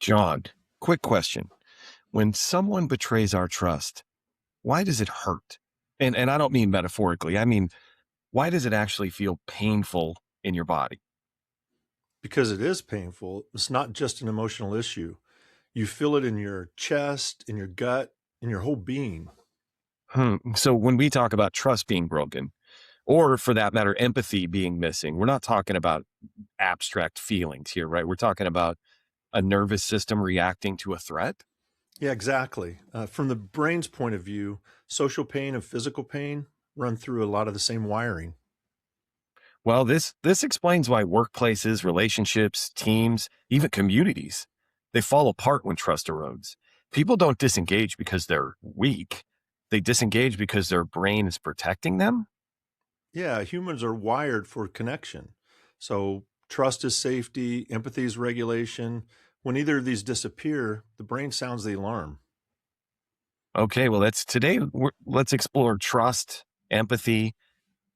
John, quick question. When someone betrays our trust, why does it hurt? And I don't mean metaphorically. I mean, why does it actually feel painful in your body? Because it is painful. It's not just an emotional issue. You feel it in your chest, in your gut, in your whole being. So when we talk about trust being broken, or for that matter, empathy being missing, we're not talking about abstract feelings here, right? We're talking about a nervous system reacting to a threat. Yeah, exactly. From the brain's point of view, social pain and physical pain run through a lot of the same wiring. Well, this explains why workplaces, relationships, teams, even communities, they fall apart when trust erodes. People don't disengage because they're weak. They disengage because their brain is protecting them. Yeah, humans are wired for connection. So trust is safety, empathy is regulation. When either of these disappear, the brain sounds the alarm. Okay, well, let's explore trust, empathy,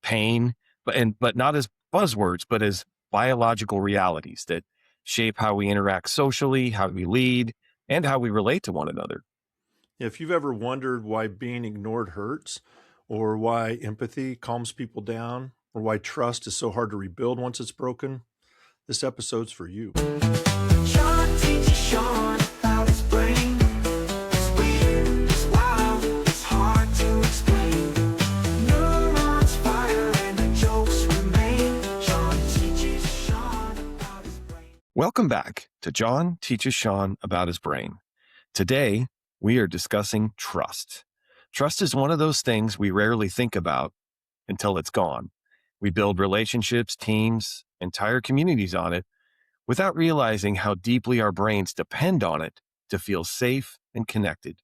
pain, but not as buzzwords, but as biological realities that shape how we interact socially, how we lead, and how we relate to one another. If you've ever wondered why being ignored hurts, or why empathy calms people down, or why trust is so hard to rebuild once it's broken, this episode's for you. Sean teaches Sean about his brain. It's weird, it's wild, it's hard to explain. Neurons fire and the jokes remain. Sean teaches Sean about his brain. Welcome back to John Teaches Sean About His Brain. Today, we are discussing trust. Trust is one of those things we rarely think about until it's gone. We build relationships, teams, entire communities on it without realizing how deeply our brains depend on it to feel safe and connected.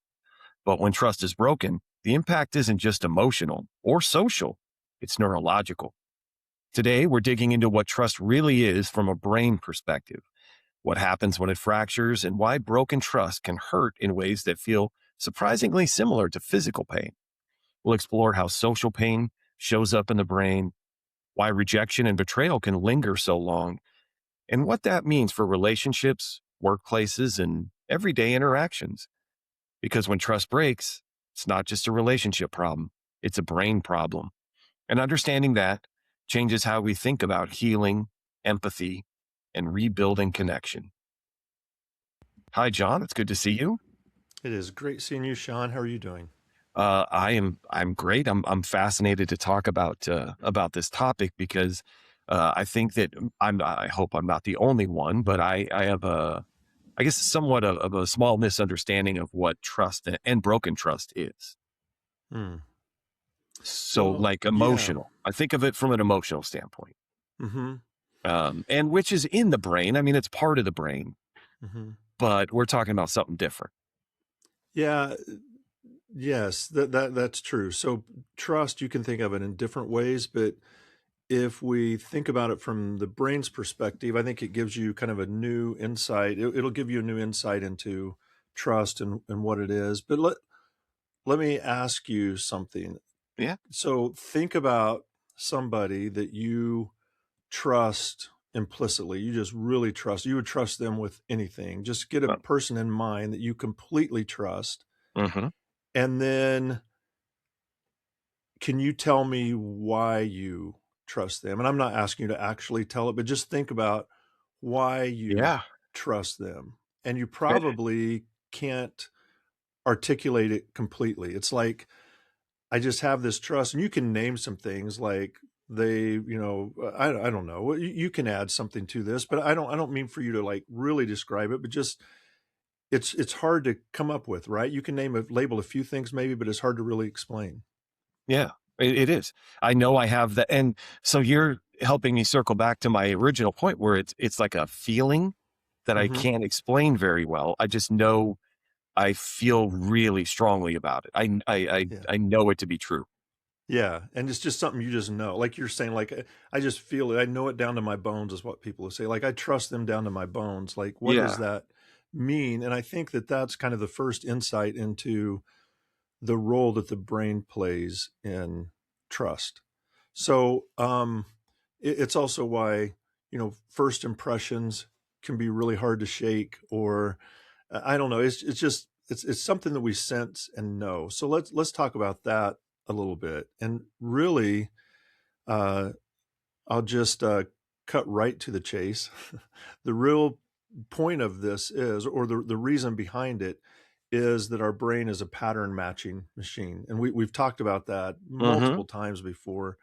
But when trust is broken, the impact isn't just emotional or social, it's neurological. Today, we're digging into what trust really is from a brain perspective, what happens when it fractures, and why broken trust can hurt in ways that feel surprisingly similar to physical pain. We'll explore how social pain shows up in the brain, why rejection and betrayal can linger so long, and what that means for relationships, workplaces, and everyday interactions. Because when trust breaks, it's not just a relationship problem, it's a brain problem. And understanding that changes how we think about healing, empathy, and rebuilding connection. Hi, John. It's good to see you. It is great seeing you, Sean. How are you doing? I'm great. I'm fascinated to talk about this topic because I think that I hope I'm not the only one, but I have I guess somewhat of a small misunderstanding of what trust and broken trust is. Hmm. So Well, like yeah. emotional, I think of it from an emotional standpoint. Mm-hmm. And which is in the brain. I mean, it's part of the brain, Mm-hmm. but we're talking about something different. Yeah. Yes, that's true. So trust, you can think of it in different ways, but if we think about it from the brain's perspective, I think it gives you kind of a new insight. It'll give you a new insight into trust and what it is. But let me ask you something. Yeah. So think about somebody that you trust implicitly. You just really trust. You would trust them with anything. Just get a person in mind that you completely trust. Mm-hmm. And then can you tell me why you trust them? And I'm not asking you to actually tell it, but just think about why you Yeah. trust them. And you probably can't articulate it completely. It's like, I just have this trust, and you can name some things like I don't know. You can add something to this, but I don't mean for you to like really describe it, but just it's hard to come up with, right? You can label a few things maybe, but it's hard to really explain. Yeah, it is. I know I have that. And so you're helping me circle back to my original point where it's like a feeling that I Hmm. can't explain very well. I just know I feel really strongly about it. Yeah. I know it to be true. Yeah. And it's just something you just know. Like you're saying, like, I just feel it. I know it down to my bones is what people say. Like, I trust them down to my bones. Like, what does Yeah. that mean? And I think that that's kind of the first insight into the role that the brain plays in trust. So it's also why, first impressions can be really hard to shake, or I don't know. It's just it's something that we sense and know. So let's talk about that a little bit. And really, uh, I'll just cut right to the chase. The real point of this is, or the reason behind it, is that our brain is a pattern matching machine. And we've talked about that Mm-hmm. multiple times before,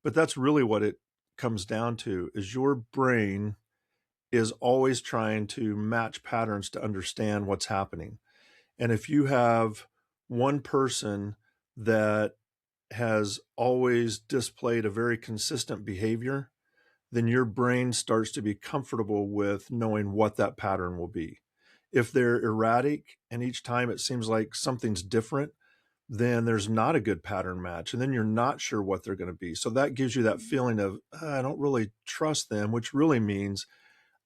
but that's really what it comes down to, is your brain is always trying to match patterns to understand what's happening. And if you have one person that has always displayed a very consistent behavior, then your brain starts to be comfortable with knowing what that pattern will be. If they're erratic and each time it seems like something's different, then there's not a good pattern match. And then you're not sure what they're going to be. So that gives you that feeling of, I don't really trust them, which really means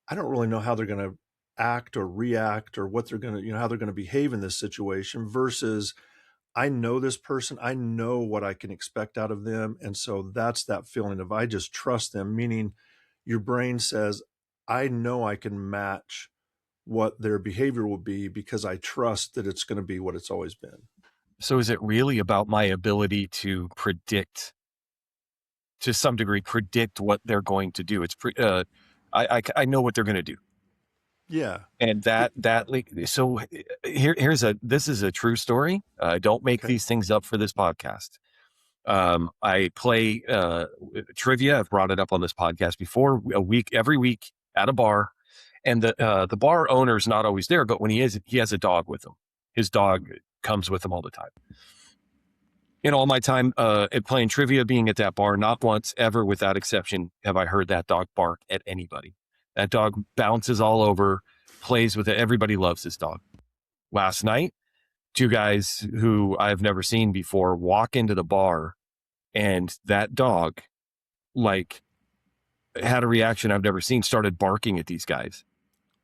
I don't really know how they're going to act or react, or what they're going to, how they're going to behave in this situation, versus I know this person, I know what I can expect out of them. And so that's that feeling of, I just trust them, meaning your brain says, I know I can match what their behavior will be because I trust that it's going to be what it's always been. So is it really about my ability to predict, to some degree, predict what they're going to do? I know what they're going to do. Yeah. And so this is a true story. Don't make Okay. these things up for this podcast. I play trivia. I've brought it up on this podcast before. Every week at a bar, and the bar owner's not always there, but when he is, he has a dog with him. His dog comes with him all the time. In all my time at playing trivia, being at that bar, not once ever, without exception, have I heard that dog bark at anybody. That dog bounces all over, plays with it. Everybody loves this dog. Last night, two guys who I've never seen before walk into the bar, and that dog, like, had a reaction I've never seen, started barking at these guys.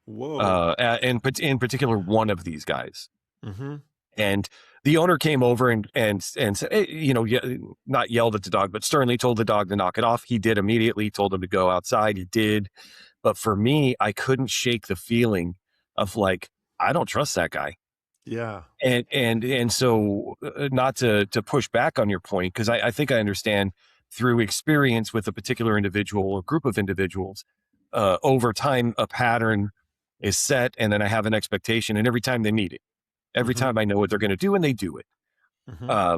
Whoa. And in particular, one of these guys. Mm-hmm. And the owner came over and said, hey, not yelled at the dog, but sternly told the dog to knock it off. He did immediately, told him to go outside. He did. But for me, I couldn't shake the feeling of, like, I don't trust that guy. Yeah. And so not to push back on your point, because I think I understand through experience with a particular individual or group of individuals, over time, a pattern is set, and then I have an expectation, and every time they meet it. Every Mm-hmm. time I know what they're going to do, and they do it. Mm-hmm.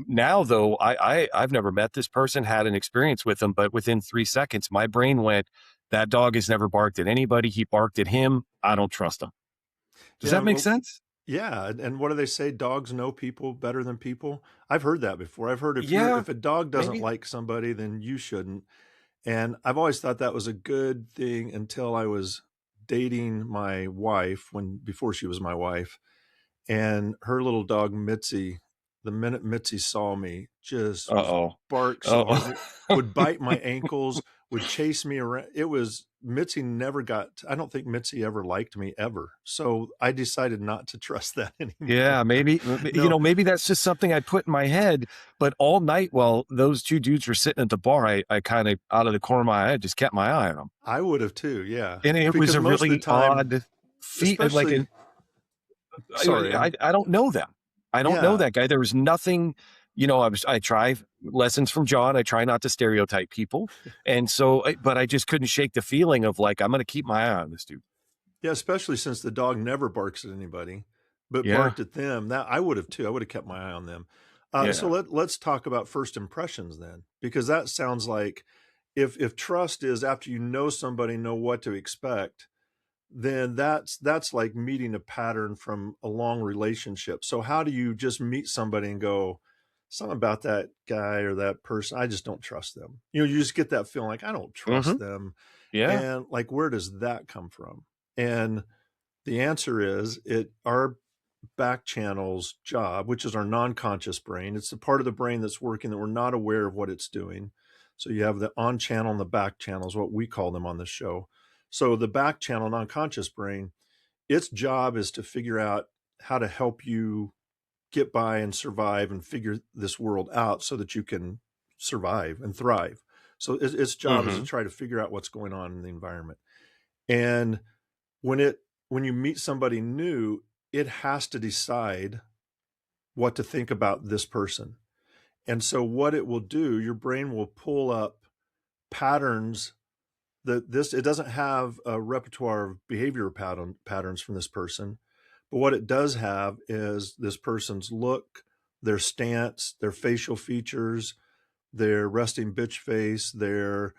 Now, though, I've never met this person, had an experience with them, but within 3 seconds, my brain went, that dog has never barked at anybody. He barked at him. I don't trust him. Does Yeah. that make Well, sense? yeah. And what do they say? Dogs know people better than people. I've heard that before. I've heard Yeah, if a dog doesn't maybe. like somebody, then you shouldn't. And I've always thought that was a good thing until I was dating my wife, before she was my wife. And her little dog, Mitzi, the minute Mitzi saw me, just was Uh-oh. barked so hard, would bite my ankles, would chase me around. Mitzi never I don't think Mitzi ever liked me ever. So I decided not to trust that anymore. Yeah, maybe, No, maybe that's just something I put in my head. But all night while those two dudes were sitting at the bar, I kind of, out of the corner of my eye, just kept my eye on them. I would have too. Yeah. And it was Because a most of the really time, odd feat. especially, sorry, I don't know them. I don't know yeah. that guy. There was nothing, I try lessons from John. I try not to stereotype people. And so, but I just couldn't shake the feeling of, like, I'm going to keep my eye on this dude. Yeah, especially since the dog never barks at anybody, but Yeah. barked at them. That I would have too. I would have kept my eye on them. So Yeah. let's talk about first impressions then, because that sounds like, if trust is after you know somebody, know what to expect, then that's like meeting a pattern from a long relationship. So how do you just meet somebody and go, something about that guy or that person, I just don't trust them? You just get that feeling like, I don't trust them. Yeah. And like, where does that come from? And the answer is, our back channel's job, which is our non-conscious brain. It's the part of the brain that's working that we're not aware of what it's doing. So you have the on channel and the back channel is what we call them on this show. So the back channel, non-conscious brain, its job is to figure out how to help you get by and survive and figure this world out so that you can survive and thrive. So its job is to try to figure out what's going on in the environment. And when you meet somebody new, it has to decide what to think about this person. And so what it will do, your brain will pull up patterns it doesn't have a repertoire of behavior patterns from this person, but what it does have is this person's look, their stance, their facial features, their resting bitch face, their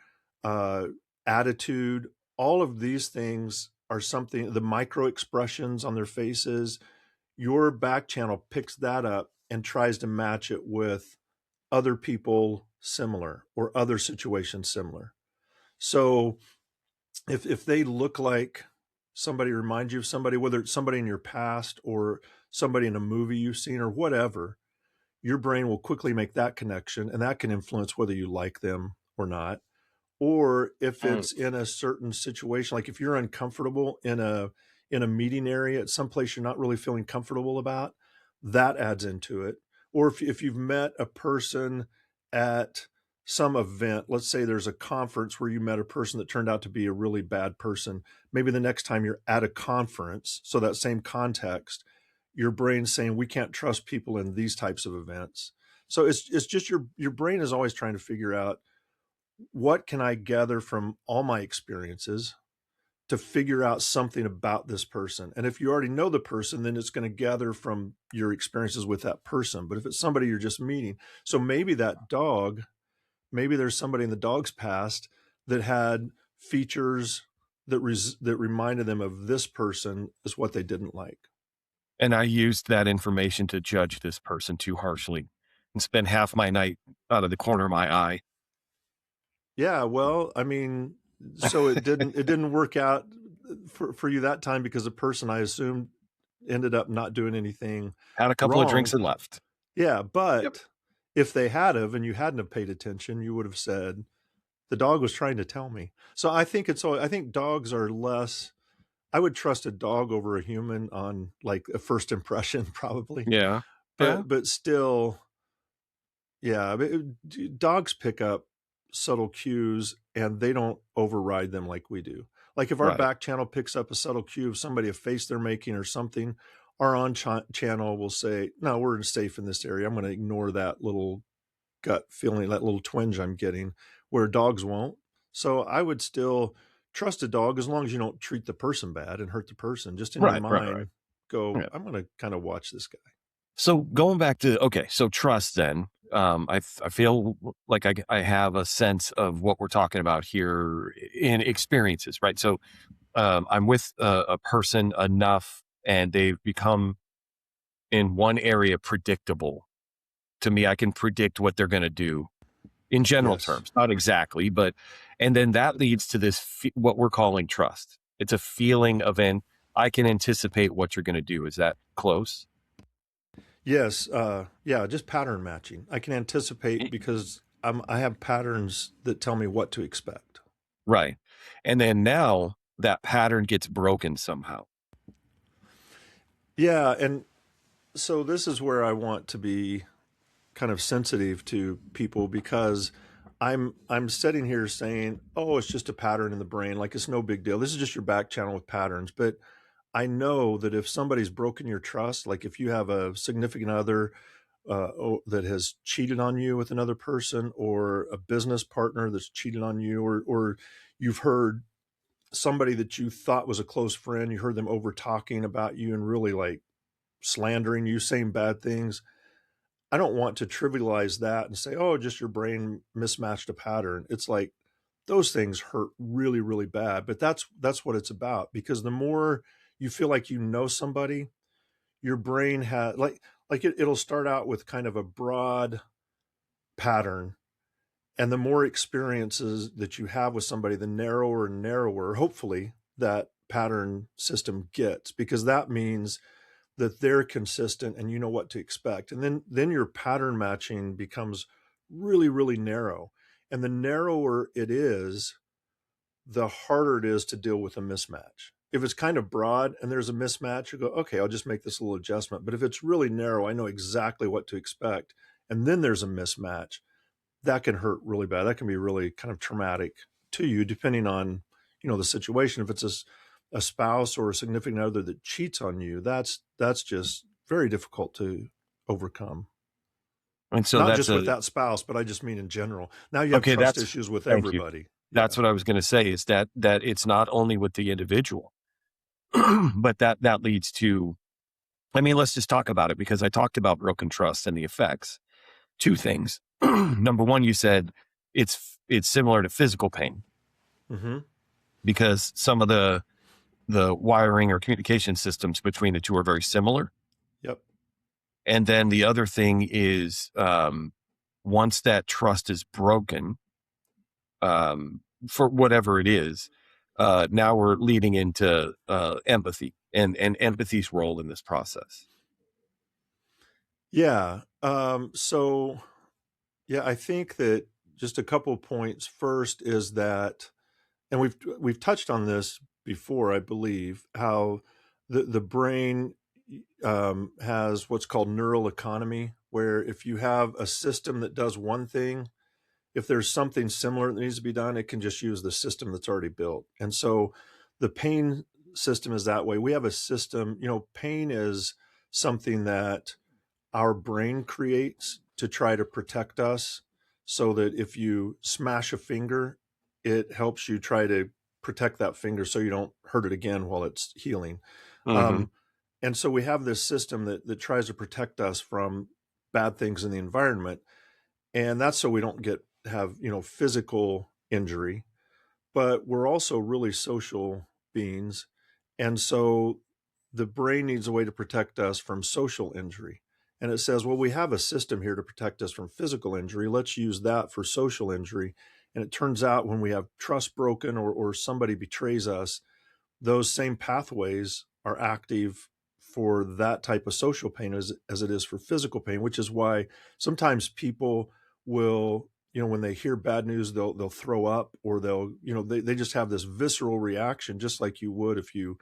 attitude. All of these things are something, the micro expressions on their faces. Your back channel picks that up and tries to match it with other people similar or other situations similar. So if they look like somebody reminds you of somebody, whether it's somebody in your past or somebody in a movie you've seen or whatever, your brain will quickly make that connection, and that can influence whether you like them or not. Or if it's in a certain situation, like if you're uncomfortable in a meeting area at some place you're not really feeling comfortable about, that adds into it. Or if you've met a person at some event, let's say there's a conference where you met a person that turned out to be a really bad person, maybe the next time you're at a conference, so that same context, your brain's saying we can't trust people in these types of events. So it's just your brain is always trying to figure out, what can I gather from all my experiences to figure out something about this person? And if you already know the person, then it's going to gather from your experiences with that person. But if it's somebody you're just meeting, so maybe that dog, maybe there's somebody in the dog's past that had features that reminded them of this person as what they didn't like. And I used that information to judge this person too harshly and spend half my night out of the corner of my eye. Yeah, well, I mean, so it didn't work out for you that time because the person, I assumed, ended up not doing anything Had a couple of drinks wrong. and left. Yeah, but Yep. if they had have and you hadn't have paid attention, you would have said, the dog was trying to tell me. So I think dogs are less, I would trust a dog over a human on like a first impression probably. Yeah. Yeah. But still, yeah, dogs pick up subtle cues and they don't override them like we do. Like if our Right. back channel picks up a subtle cue of somebody, a face they're making or something, our on channel will say, no, we're safe in this area. I'm going to ignore that little gut feeling, that little twinge I'm getting, where dogs won't. So I would still trust a dog as long as you don't treat the person bad and hurt the person. Just in your Right. mind, go, Yeah. I'm going to kind of watch this guy. So going back to, okay, so trust then, I feel like I have a sense of what we're talking about here in experiences, right? So I'm with a person enough and they've become in one area predictable. To me, I can predict what they're going to do in general Yes. terms, not exactly, but, and then that leads to this, what we're calling trust. It's a feeling of I can anticipate what you're going to do. Is that close? Yes, yeah, just pattern matching. I can anticipate because I have patterns that tell me what to expect. Right. And then now that pattern gets broken somehow. Yeah, and so this is where I want to be kind of sensitive to people because I'm sitting here saying, "Oh, it's just a pattern in the brain, like it's no big deal. This is just your back channel with patterns." But I know that if somebody's broken your trust, like if you have a significant other that has cheated on you with another person, or a business partner that's cheated on you, or you've heard somebody that you thought was a close friend, you heard them over talking about you and really like slandering you, saying bad things. I don't want to trivialize that and say, oh, just your brain mismatched a pattern. It's like those things hurt really, really bad. But that's what it's about, because the more you feel like you know somebody, your brain has it'll start out with kind of a broad pattern. And the more experiences that you have with somebody, the narrower and narrower, hopefully, that pattern system gets, because that means that they're consistent and you know what to expect. And then your pattern matching becomes really, really narrow. And the narrower it is, the harder it is to deal with a mismatch. If it's kind of broad and there's a mismatch, you go, okay, I'll just make this little adjustment. But if it's really narrow, I know exactly what to expect. And then there's a mismatch, that can hurt really bad. That can be really kind of traumatic to you, depending on, the situation. If it's a spouse or a significant other that cheats on you, that's just very difficult to overcome. And so Not that's just with a that spouse, but I just mean in general. Now you have okay. trust That's issues with thank you. everybody. That's Yeah. what I was going to say is that it's not only with the individual, but that leads to. I mean, let's just talk about it because I talked about broken trust and the effects. Two things. Number one, you said it's similar to physical pain Mm-hmm. because some of the wiring or communication systems between the two are very similar. Yep. And then the other thing is once that trust is broken, for whatever it is, now we're leading into empathy and empathy's role in this process. Yeah. So yeah, I think that just a couple of points. First is that, and we've touched on this before, I believe, how the brain has what's called neural economy, where if you have a system that does one thing, if there's something similar that needs to be done, it can just use the system that's already built. And so the pain system is that way. We have a system, pain is something that our brain creates to try to protect us, so that if you smash a finger, it helps you try to protect that finger so you don't hurt it again while it's healing. Mm-hmm. Um, and so we have this system that tries to protect us from bad things in the environment. And that's so we don't have physical injury, but we're also really social beings. And so the brain needs a way to protect us from social injury. And it says, well, we have a system here to protect us from physical injury. Let's use that for social injury. And it turns out when we have trust broken, or somebody betrays us, those same pathways are active for that type of social pain as it is for physical pain, which is why sometimes people will, when they hear bad news, they'll throw up, or they just have this visceral reaction, just like you would if you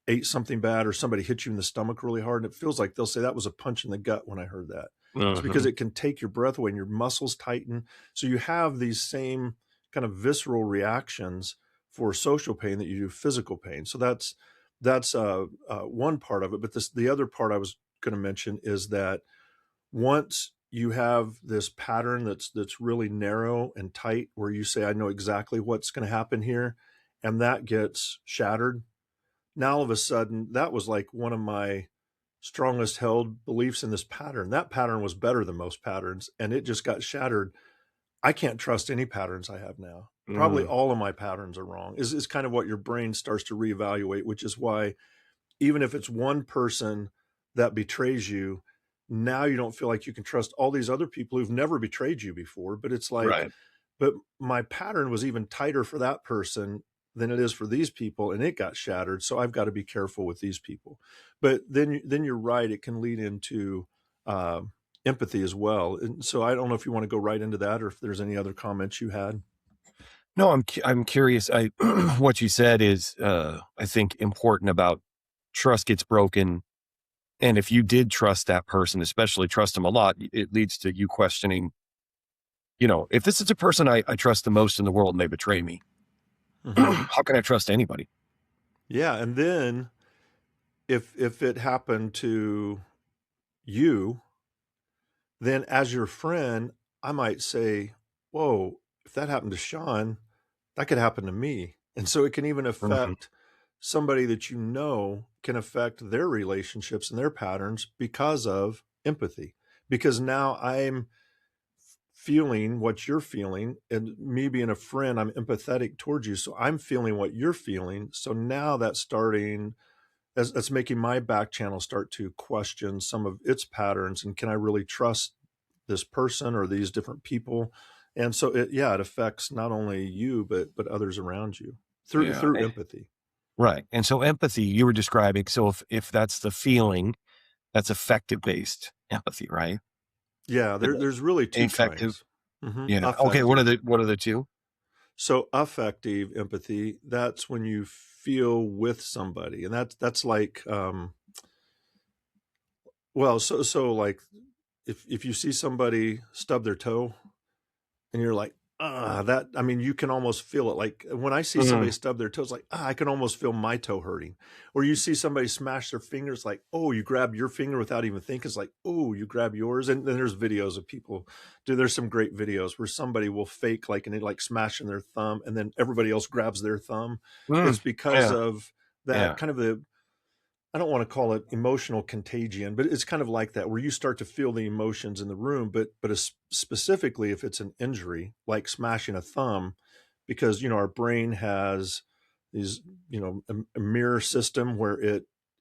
ate something bad or somebody hit you in the stomach really hard. And it feels like they'll say that was a punch in the gut when I heard that. It's because Mm-hmm. it can take your breath away and your muscles tighten. So you have these same kind of visceral reactions for social pain that you do physical pain. So that's one part of it. But the other part I was going to mention is that once you have this pattern that's really narrow and tight, where you say, I know exactly what's going to happen here, and that gets shattered, now all of a sudden that was like one of my strongest held beliefs in this pattern. That pattern was better than most patterns, and it just got shattered. I can't trust any patterns I have now. Probably Mm-hmm. all of my patterns are wrong, is kind of what your brain starts to reevaluate, which is why even if it's one person that betrays you, now you don't feel like you can trust all these other people who've never betrayed you before. But it's like, Right. but my pattern was even tighter for that person than it is for these people, and it got shattered. So I've got to be careful with these people. But then you're right; it can lead into uh, empathy as well. And so I don't know if you want to go right into that, or if there's any other comments you had. No, I'm curious. I what you said is I think important about trust gets broken, and if you did trust that person, especially trust them a lot, it leads to you questioning. If this is a person I trust the most in the world and they betray me, Mm-hmm. how can I trust anybody? Yeah, and then if it happened to you, then as your friend, I might say, whoa, if that happened to Sean, that could happen to me. And so it can even Mhm. affect somebody that can affect their relationships and their patterns because of empathy. Because now I'm feeling what you're feeling, and me being a friend, I'm empathetic towards you. So I'm feeling what you're feeling. So now that's making my back channel start to question some of its patterns, and can I really trust this person or these different people? And so it affects not only you but others around you through Yeah. empathy. Right. And so empathy, you were describing. So if that's the feeling, that's affective based empathy, right? Yeah, The there's really two affective. kinds. Yeah. Okay. What are Affective. the two? So affective empathy, that's when you feel with somebody, and that's like so like if you see somebody stub their toe and you're like, that, I mean, you can almost feel it. Like when I see somebody stub their toes, like, I can almost feel my toe hurting. Or you see somebody smash their fingers, like, oh, you grab your finger without even thinking. It's like, oh, you grab yours. And then there's videos of people there's some great videos where somebody will fake like, and they like smashing their thumb and then everybody else grabs their thumb. It's because Yeah. of that Yeah. kind of I don't want to call it emotional contagion, but it's kind of like that where you start to feel the emotions in the room. But specifically, if it's an injury like smashing a thumb, because our brain has these a mirror system where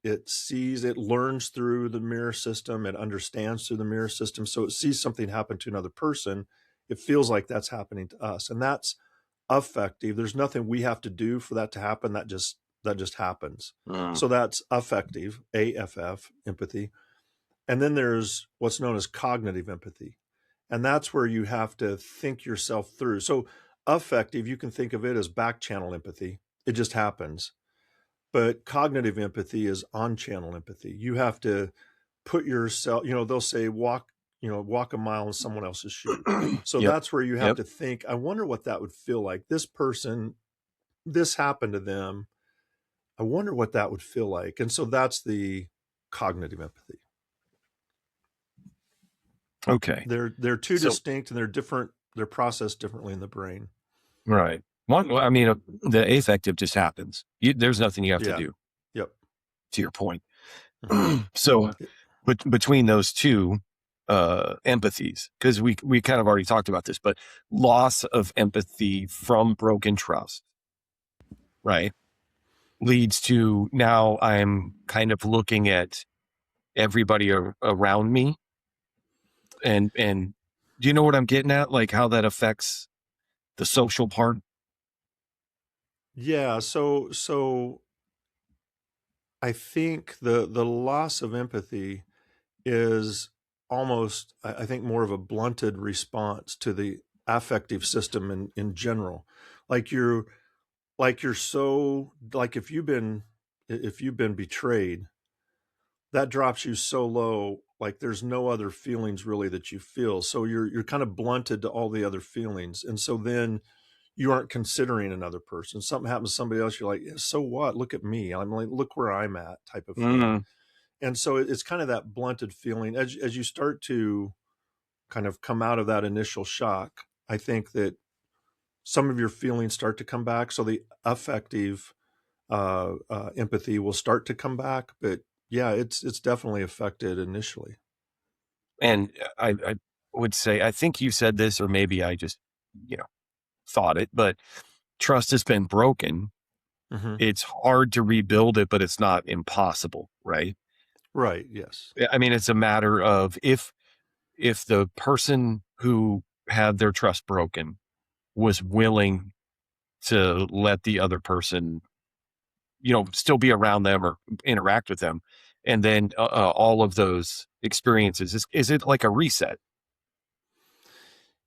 it sees, it learns through the mirror system, it understands through the mirror system. So it sees something happen to another person, it feels like that's happening to us, and that's affective. There's nothing we have to do for that to happen. That just happens. Mm. So that's affective, AFF, empathy. And then there's what's known as cognitive empathy. And that's where you have to think yourself through. So affective, you can think of it as back channel empathy. It just happens. But cognitive empathy is on channel empathy. You have to put yourself, they'll say walk a mile in someone else's shoes. So Yep. that's where you have Yep. to think, I wonder what that would feel like. This person, this happened to them. I wonder what that would feel like. And so that's the cognitive empathy. Okay. They're two So- distinct, and they're different. They're processed differently in the brain. Right. I mean, the affective just happens. There's nothing you have to do. Yep. To your point. Mhm. So, between those two empathies, because we kind of already talked about this, but loss of empathy from broken trust, right, leads to now I'm kind of looking at everybody around me, and do you know what I'm getting at? Like how that affects the social part. Yeah. So I think the loss of empathy is almost, I think, more of a blunted response to the affective system in general. Like you're so, like if you've been betrayed, that drops you so low, like there's no other feelings really that you feel. So you're kind of blunted to all the other feelings. And so then you aren't considering another person. Something happens to somebody else, you're like, "Yeah, so what? Look at me. I'm like, look where I'm at," type of feeling. And so it's kind of that blunted feeling as you start to kind of come out of that initial shock. I think that some of your feelings start to come back. So the affective empathy will start to come back, but yeah, it's definitely affected initially. And I would say, I think you said this, or maybe I just, thought it, but trust has been broken. Mm-hmm. It's hard to rebuild it, but it's not impossible, right? Right. Yes. I mean, it's a matter of if the person who had their trust broken was willing to let the other person, still be around them or interact with them, and then all of those experiences, is it like a reset?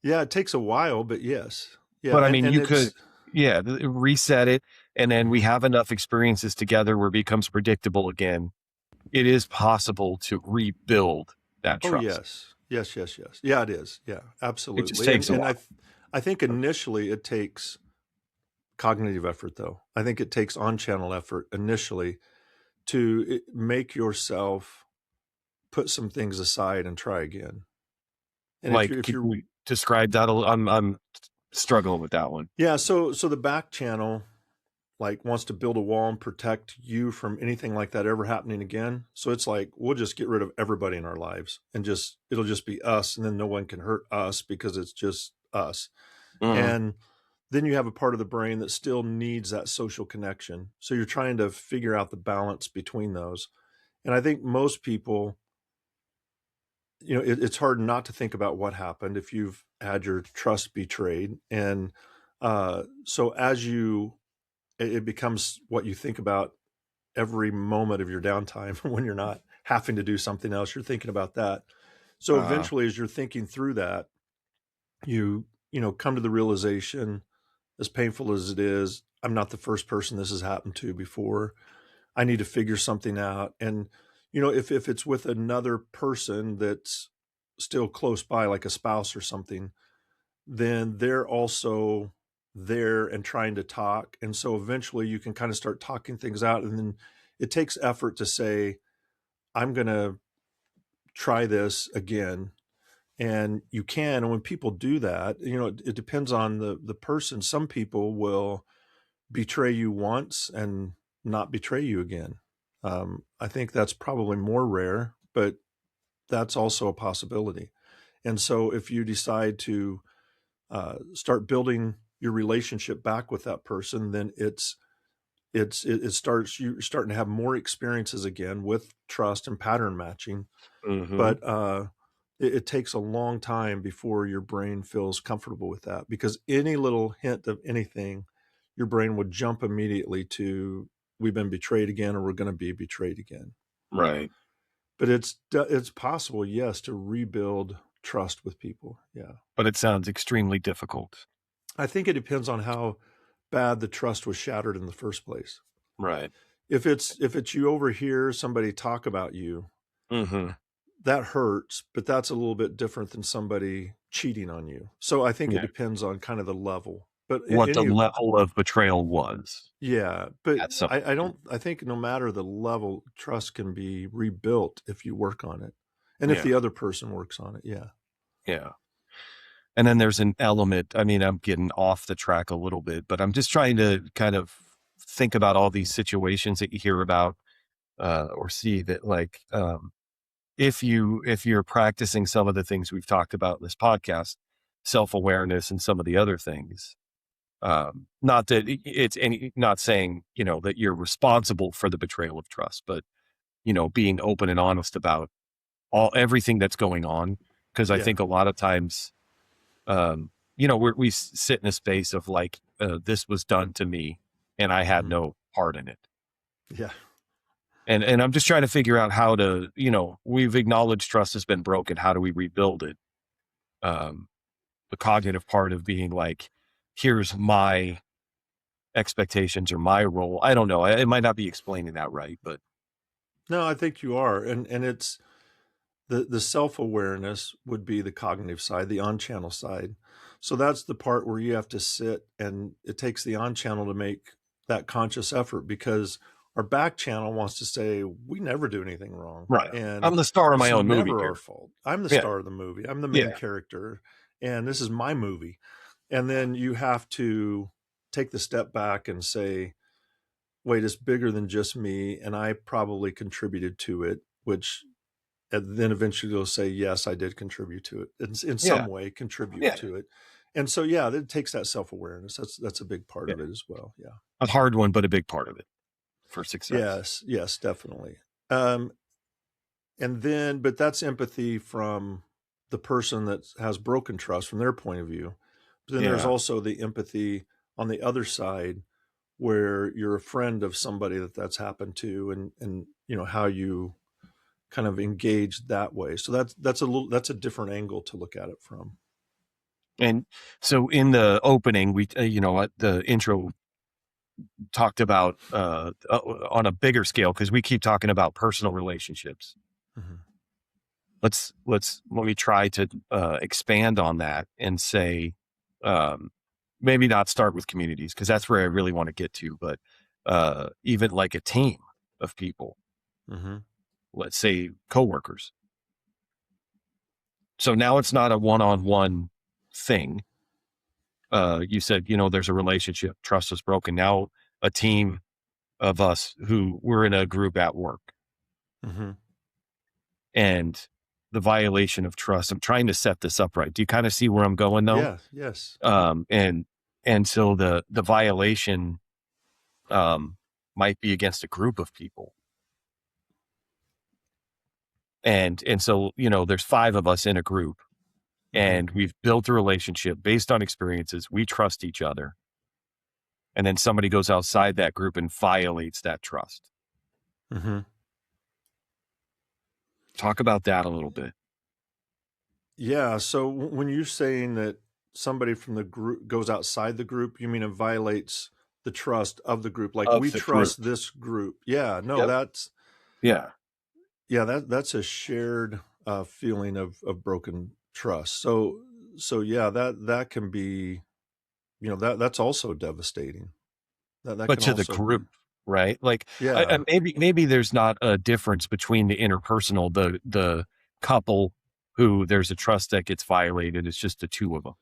Yeah, it takes a while, but yes. Yeah, But I mean, and you it's could, reset it, and then we have enough experiences together where it becomes predictable again. It is possible to rebuild that oh trust. yes. Yeah, it is. Yeah, It just absolutely. takes a And while. I think initially it takes cognitive effort, though. I think it takes on-channel effort initially to make yourself put some things aside and try again. And Like, if could you're you describe that? I'm struggling with that one. yeah, so the back channel like wants to build a wall and protect you from anything like that ever happening again. So it's like we'll just get rid of everybody in our lives and it'll just be us, and then no one can hurt us because it's just us. Mhm. And then you have a part of the brain that still needs that social connection. So you're trying to figure out the balance between those. And I think most people, it's hard not to think about what happened if you've had your trust betrayed. And so it becomes what you think about every moment of your downtime when you're not having to do something else, you're thinking about that. So eventually, as you're thinking through that, you come to the realization, as painful as it is, I'm not the first person this has happened to before. I need to figure something out. And, if it's with another person that's still close by, like a spouse or something, then they're also there and trying to talk. And so eventually you can kind of start talking things out. And then it takes effort to say, I'm going to try this again. And you can. And when people do that, it depends on the person. Some people will betray you once and not betray you again. I think that's probably more rare, but that's also a possibility. And so if you decide to start building your relationship back with that person, then you're starting to have more experiences again with trust and pattern matching. Mm-hmm. But it takes a long time before your brain feels comfortable with that, because any little hint of anything, your brain would jump immediately to, we've been betrayed again, or we're going to be betrayed again. Right. But it's possible, yes, to rebuild trust with people. Yeah. But it sounds extremely difficult. I think it depends on how bad the trust was shattered in the first place. Right. If it's you overhear somebody talk about you, Mm-hmm. that hurts, but that's a little bit different than somebody cheating on you. So I think Yeah. it depends on kind of the level. But What the level of betrayal was. Yeah, but At some I think no matter the level, trust can be rebuilt if you work on it. And if Yeah. the other person works on it, yeah. Yeah. And then there's an element, I mean, I'm getting off the track a little bit, but I'm just trying to kind of think about all these situations that you hear about or see that, like, if you're practicing some of the things we've talked about in this podcast, self-awareness and some of the other things, not that it's not saying, that you're responsible for the betrayal of trust, but, being open and honest about everything that's going on. Cause I Yeah. think a lot of times, we sit in a space of like, this was done to me and I had no part in it. Yeah. And I'm just trying to figure out how to, we've acknowledged trust has been broken. How do we rebuild it? The cognitive part of being like, here's my expectations or my role. I don't know. It might not be explaining that right, but. No, I think you are. And it's the self-awareness would be the cognitive side, the on-channel side. So that's the part where you have to sit, and it takes the on-channel to make that conscious effort, because our back channel wants to say, we never do anything wrong. Right. And I'm the star of my own movie. Never here. our fault. I'm the Yeah. star of the movie. I'm the main character, and this is my movie. And then you have to take the step back and say, wait, it's bigger than just me, and I probably contributed to it, which, and then eventually you'll say, yes, I did contribute to it in some way, contribute to it. And so, yeah, it takes that self-awareness. That's a big part of it as well. Yeah. A hard one, but a big part of it for success. Yes, definitely. And then, but that's empathy from the person that has broken trust from their point of view. But then there's also the empathy on the other side, where you're a friend of somebody that's happened to, and how you kind of engage that way. So that's a different angle to look at it from. And so in the opening, we, the intro talked about on a bigger scale, because we keep talking about personal relationships. Mm-hmm. Let me try to expand on that and say, maybe not start with communities, because that's where I really want to get to, but even like a team of people, let's say coworkers. So now it's not a one-on-one thing. You said, there's a relationship, trust was broken. Now a team of us who were in a group at work, and the violation of trust. I'm trying to set this up right. Do you kind of see where I'm going though? Yeah. Yes. And so the violation might be against a group of people. And so, there's 5 of us in a group, and we've built a relationship based on experiences. We trust each other. And then somebody goes outside that group and violates that trust. Talk about that a little bit. Yeah. So when you're saying that somebody from the group goes outside the group, you mean it violates the trust of the group? Like, we trust this group. Yeah. No, that's a shared feeling of broken trust. So yeah, that can be, that's also devastating. That but can to the also be. group, right? Like Yeah. maybe there's not a difference between the interpersonal, the couple who there's a trust that gets violated. It's just the two of them.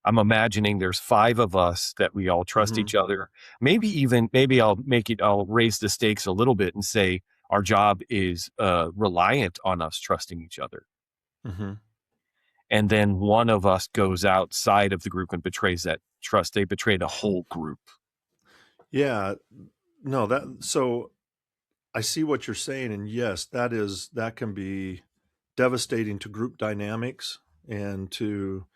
I'm imagining there's five of us that we all trust Hmm. each other. Maybe I'll raise the stakes a little bit and say our job is reliant on us trusting each other. Hmm. And then one of us goes outside of the group and betrays that trust. They betray the whole group. Yeah. No, so I see what you're saying, and yes, that can be devastating to group dynamics and to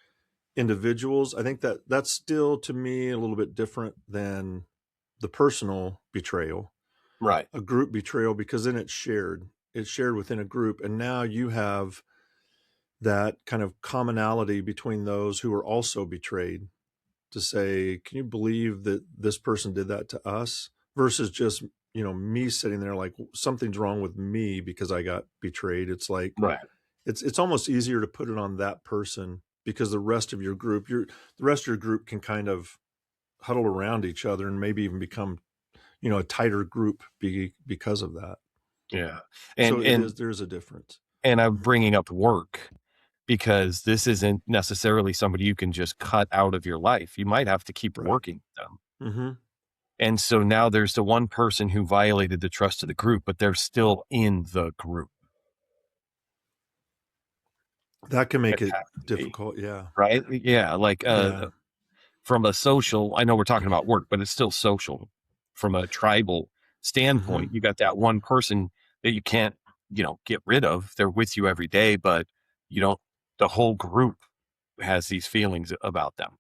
individuals. I think that's still, to me, a little bit different than the personal betrayal, Right. a group betrayal, because then it's shared. It's shared within a group, and now you have that kind of commonality between those who are also betrayed to say, can you believe that this person did that to us? Versus just, me sitting there like something's wrong with me because I got betrayed. It's like Right. it's almost easier to put it on that person, because the rest of your group, can kind of huddle around each other and maybe even become, a tighter group because of that. Yeah. So And there's a difference. I'm bringing up work because this isn't necessarily somebody you can just cut out of your life. You might have to keep Right. working with them. Hmm. And so now there's the one person who violated the trust of the group, but they're still in the group. That can make It it has to be, difficult. Yeah. right? Yeah. Like Yeah. from a social, I know we're talking about work, but it's still social. From a tribal Hmm. standpoint, you got that one person that you can't, get rid of. They're with you every day, but you don't, the whole group has these feelings about them.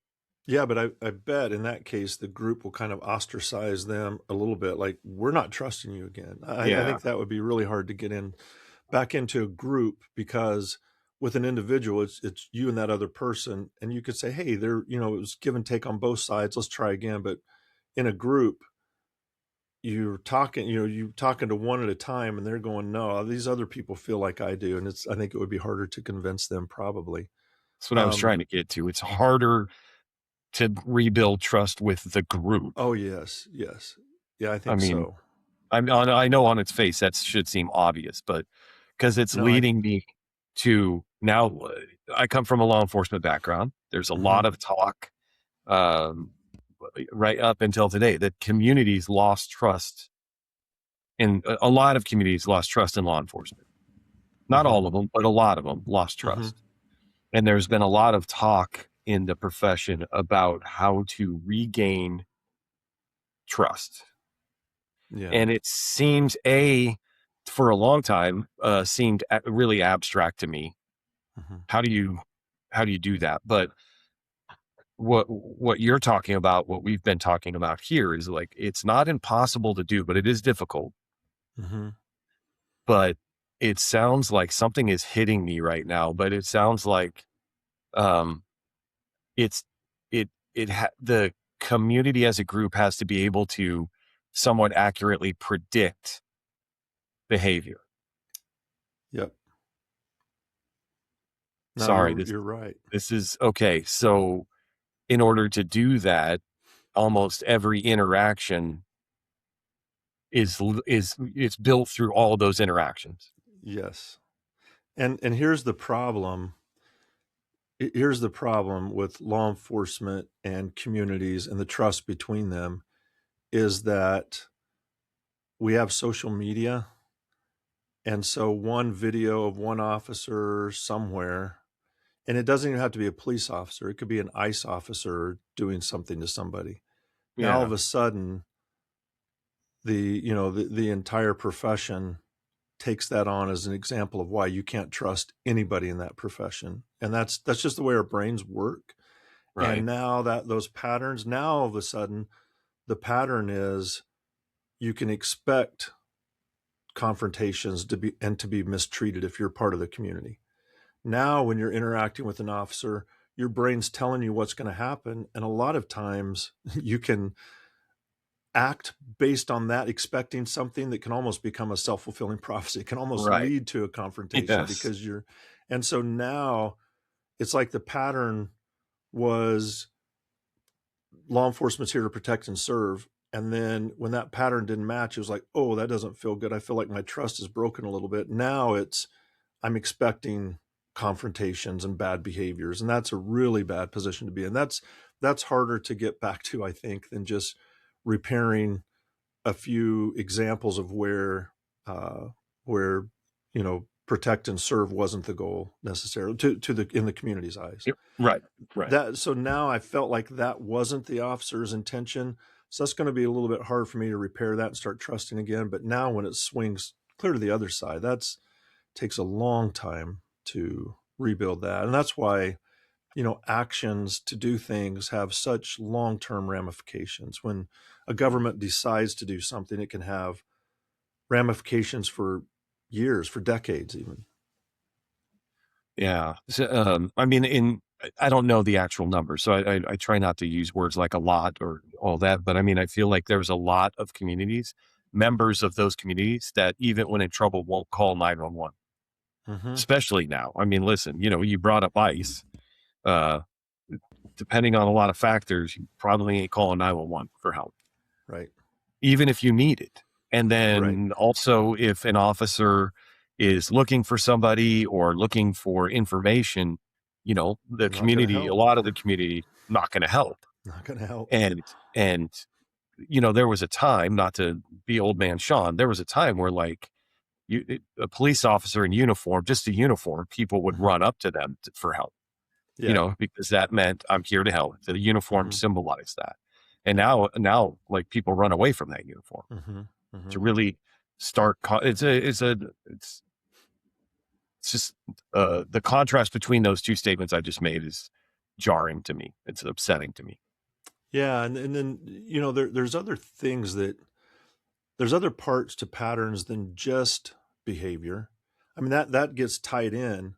Yeah, but I bet in that case the group will kind of ostracize them a little bit. Like, we're not trusting you again. I Yeah. think that would be really hard to get back into a group, because with an individual, it's you and that other person, and you could say, hey, it was give and take on both sides. Let's try again. But in a group, you're talking to one at a time, and they're going, no, these other people feel like I do, and I think it would be harder to convince them, probably. That's what I was Um, trying to get to. It's harder to rebuild trust with the group. oh yes, yes, yeah, I I think mean, so. I know on its face that should seem obvious, but because it's No, I. leading me to now, I come from a law enforcement background. There's a Hmm. lot of talk, um, right up until today, that communities lost trust in a lot of communities lost trust in law enforcement. Not Hmm. all of them, but a lot of them lost Hmm. trust. And there's been a lot of talk in the profession about how to regain trust. Yeah. And it seems for a long time, seemed really abstract to me. Hmm. How do you do that? But what you're talking about, what we've been talking about here, is like it's not impossible to do, but it is difficult. Hmm. But it sounds like something is hitting me right now. But it sounds like um, it's the community as a group has to be able to somewhat accurately predict behavior. Yep. No, Sorry, you're right. this is okay. So in order to do that, almost every interaction it's built through all of those interactions. Yes. And here's the problem. Here's the problem with law enforcement and communities and the trust between them, is that we have social media. And so one video of one officer somewhere, and it doesn't even have to be a police officer, it could be an ICE officer doing something to somebody. Now all Yeah, of a sudden, the entire profession takes that on as an example of why you can't trust anybody in that profession. And that's just the way our brains work. And right. now that those patterns, now all of a sudden the pattern is you can expect confrontations to be mistreated if you're part of the community. Now when you're interacting with an officer, your brain's telling you what's going to happen, and a lot of times you can act based on that, expecting something that can almost become a self-fulfilling prophecy. It can almost Right. lead to a confrontation Yes. and so now it's like the pattern was law enforcement's here to protect and serve. And then when that pattern didn't match, it was like, oh, that doesn't feel good. I feel like my trust is broken a little bit. Now I'm expecting confrontations and bad behaviors. And that's a really bad position to be in. That's harder to get back to, I think, than just repairing a few examples of where, protect and serve wasn't the goal necessarily in the community's eyes. Yep. Right. So now I felt like that wasn't the officer's intention. So that's going to be a little bit hard for me to repair that and start trusting again. But now when it swings clear to the other side, that's takes a long time to rebuild that. And that's why, actions to do things have such long-term ramifications. When a government decides to do something, it can have ramifications for years, for decades even. Yeah. So, I mean, I don't know the actual numbers, so I try not to use words like a lot or all that. But I mean, I feel like there's a lot of communities, members of those communities that even when in trouble won't call 911, Mm-hmm. especially now. I mean, listen, you brought up ICE. Uh, Depending on a lot of factors, you probably ain't calling 911 for help, Right. even if you need it. And then Right. also, if an officer is looking for somebody or looking for information, the Not going to community, a help. lot of the community, not going to help. Not going to help. And there was a time, not to be old man Sean, there was a time where like a police officer in uniform, just a uniform, people would run up to them for help. Yeah. Because that meant I'm here to help. The uniform Mhm. symbolized that. And now like people run away from that uniform Mm-hmm. Mm-hmm. to really start. It's just the contrast between those two statements I just made is jarring to me. It's upsetting to me. Yeah. And then, there's other things there's other parts to patterns than just behavior. I mean, that gets tied in,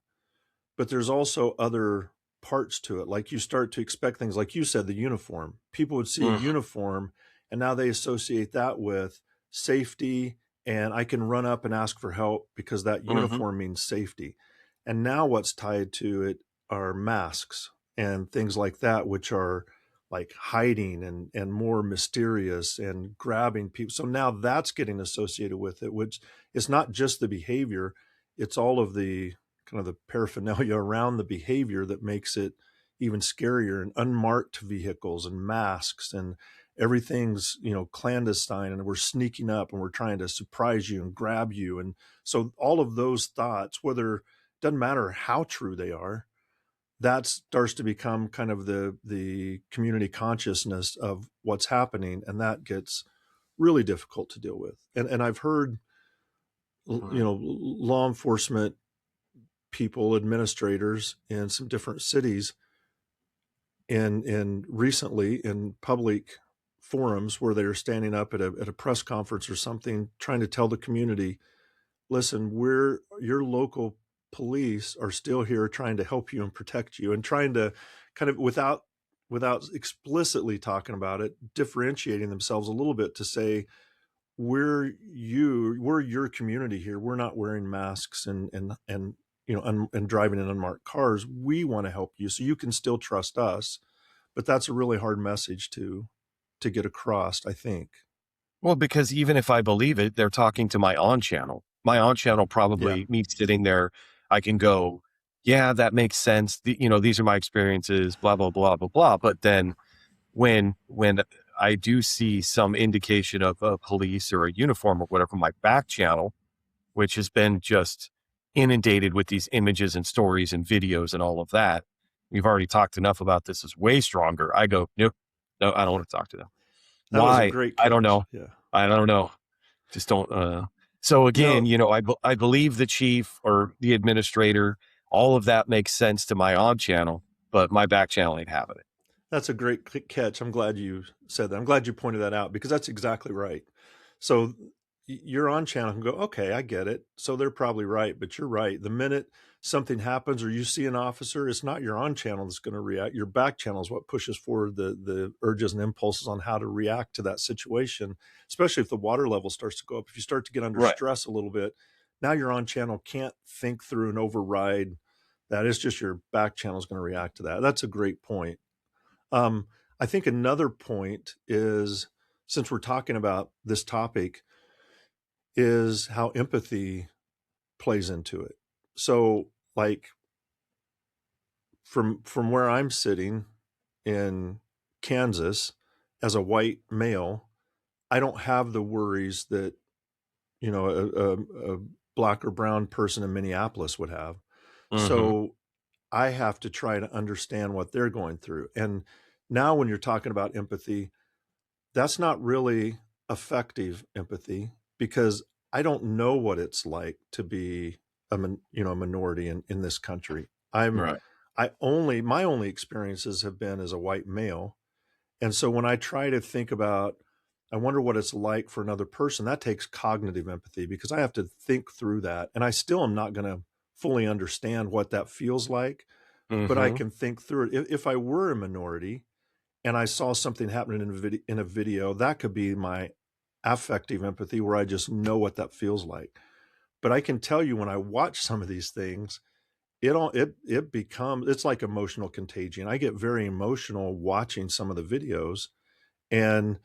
but there's also other parts to it. Like you start to expect things, like you said, the uniform. People would see a uniform and now they associate that with safety, and I can run up and ask for help because that uniform means safety. And now what's tied to it are masks and things like that, which are like hiding and more mysterious and grabbing people. So now that's getting associated with it, which is not just the behavior, it's all of the kind of the paraphernalia around the behavior that makes it even scarier, and unmarked vehicles and masks and everything's, clandestine, and we're sneaking up and we're trying to surprise you and grab you. And so all of those thoughts, whether doesn't matter how true they are, that starts to become kind of the community consciousness of what's happening. And that gets really difficult to deal with. And I've heard, law enforcement people, administrators in some different cities and recently in public forums where they're standing up at a press conference or something, trying to tell the community, listen, your local police are still here trying to help you and protect you, and trying to kind of without explicitly talking about it, differentiating themselves a little bit to say, we're your community here. We're not wearing masks and driving in unmarked cars. We want to help you, so you can still trust us. But that's a really hard message to get across, I think. Well, because even if I believe it, they're talking to my on channel. My on channel probably me sitting there, I can go, yeah, that makes sense. These are my experiences, blah, blah, blah, blah, blah. But then when I do see some indication of a police or a uniform or whatever, my back channel, which has been just inundated with these images and stories and videos and all of that, we've already talked enough about this, is way stronger. I go, nope, no, I don't want to talk to them. That was a Why? great catch. I don't know. Yeah. I don't know. Just don't. So again, I believe the chief or the administrator, all of that makes sense to my on channel, but my back channel ain't having it. That's a great catch. I'm glad you said that. I'm glad you pointed that out, because that's exactly right. So your on channel can go, okay, I get it. So they're probably right, but you're right. The minute something happens or you see an officer, it's not your on channel that's going to react. Your back channel is what pushes forward the urges and impulses on how to react to that situation, especially if the water level starts to go up. If you start to get under stress a little bit, now your on channel can't think through and override that. It's just your back channel is going to react to that. That's a great point. I think another point is, since we're talking about this topic, is how empathy plays into it. So, like, from where I'm sitting in Kansas as a white male, I don't have the worries that, you know, a black or brown person in Minneapolis would have. So I have to try to understand what they're going through. And now when you're talking about empathy, that's not really effective empathy, because I don't know what it's like to be a minority in this country. Right. My only experiences have been as a white male. And so when I try to think about, I wonder what it's like for another person, that takes cognitive empathy, because I have to think through that. And I still am not going to fully understand what that feels like, but I can think through it. If I were a minority and I saw something happening in a video, that could be my affective empathy, where I just know what that feels like. But I can tell you, when I watch some of these things, it's like emotional contagion. I get very emotional watching some of the videos, and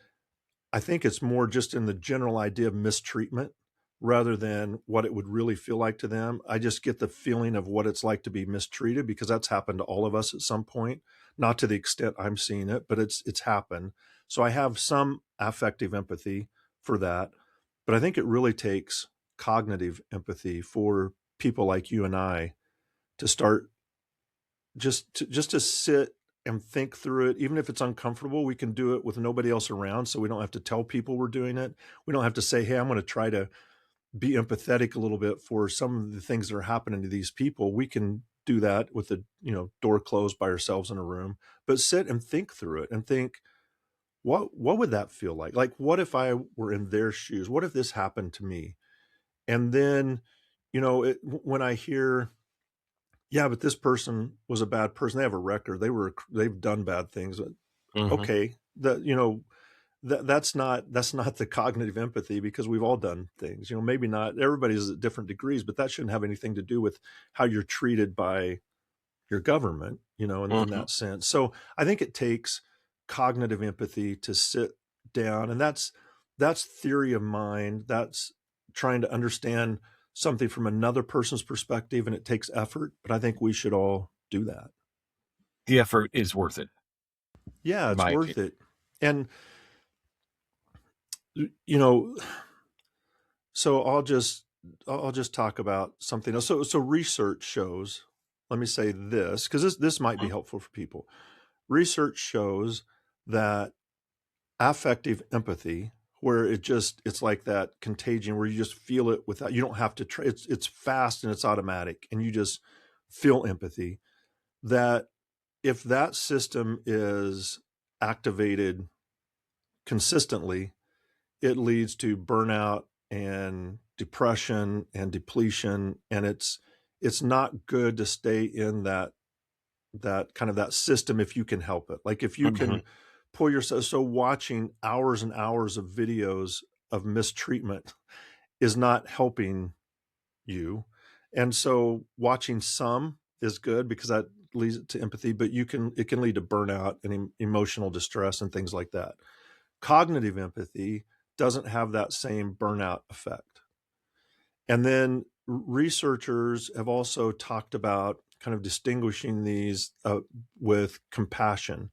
I think it's more just in the general idea of mistreatment rather than what it would really feel like to them. I just get the feeling of what it's like to be mistreated, because that's happened to all of us at some point, not to the extent I'm seeing it, but it's happened. So I have some affective empathy for that, but I think it really takes cognitive empathy for people like you and I to start just to sit and think through it. Even if it's uncomfortable, we can do it with nobody else around, so we don't have to tell people we're doing it. We don't have to say, hey, I'm going to try to be empathetic a little bit for some of the things that are happening to these people. We can do that with the door closed by ourselves in a room, but sit and think through it and think, what would that feel like? Like, what if I were in their shoes? What if this happened to me? And then, when I hear, yeah, but this person was a bad person, they have a record, they've done bad things. Okay, that's not the cognitive empathy, because we've all done things. Maybe not everybody's at different degrees, but that shouldn't have anything to do with how you're treated by your government, in that sense. So I think it takes cognitive empathy to sit down, and that's theory of mind. That's trying to understand something from another person's perspective, and it takes effort, but I think we should all do that. The effort is worth it. Yeah, it's worth opinion. it. And so I'll just talk about something else. So research shows, let me say this, because this might be helpful for people. Research shows that affective empathy, where it's like that contagion, where you just feel it without, you don't have to try, it's fast and it's automatic, and you just feel empathy, that if that system is activated consistently, it leads to burnout and depression and depletion. And it's not good to stay in that kind of that system if you can help it. Like, if you can pull yourself, so watching hours and hours of videos of mistreatment is not helping you. And so watching some is good, because that leads to empathy, but it can lead to burnout and emotional distress and things like that. Cognitive empathy doesn't have that same burnout effect. And then researchers have also talked about kind of distinguishing these with compassion.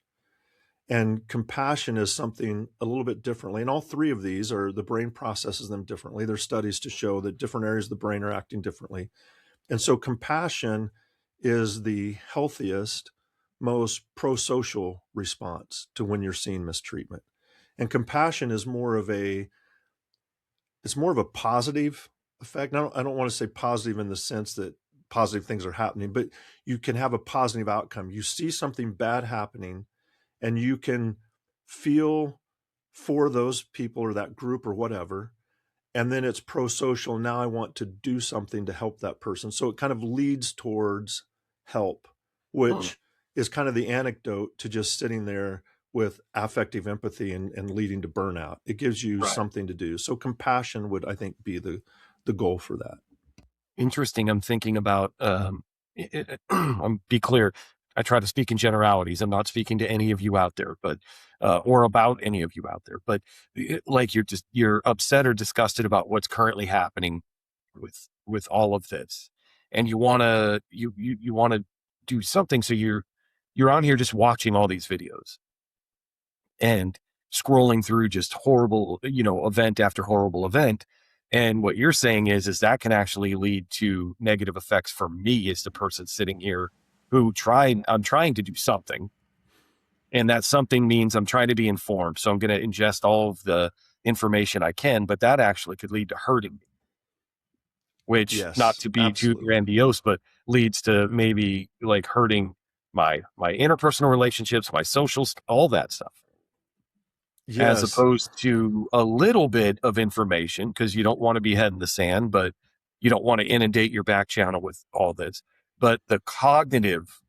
And compassion is something a little bit differently. And all three of these the brain processes them differently. There's studies to show that different areas of the brain are acting differently. And so compassion is the healthiest, most pro-social response to when you're seeing mistreatment. And compassion is more of a positive effect. I don't want to say positive in the sense that positive things are happening, but you can have a positive outcome. You see something bad happening, and you can feel for those people or that group or whatever, and then it's pro-social. Now I want to do something to help that person. So it kind of leads towards help, which is kind of the antidote to just sitting there with affective empathy and leading to burnout. It gives you something to do. So compassion would, I think, be the goal for that. Interesting. I'm thinking about be clear. I try to speak in generalities. I'm not speaking to any of you out there, but or about any of you out there. But like you're upset or disgusted about what's currently happening with all of this, and you wanna you wanna do something. So you're on here just watching all these videos and scrolling through just horrible, event after horrible event. And what you're saying is that can actually lead to negative effects for me as the person sitting here I'm trying to do something. And that something means I'm trying to be informed. So I'm going to ingest all of the information I can, but that actually could lead to hurting me, which not Yes, to be too absolutely. grandiose, but leads to maybe like hurting my interpersonal relationships, my socials, all that stuff. As Yes. opposed to a little bit of information, because you don't want to be head in the sand, but you don't want to inundate your back channel with all this. But the cognitive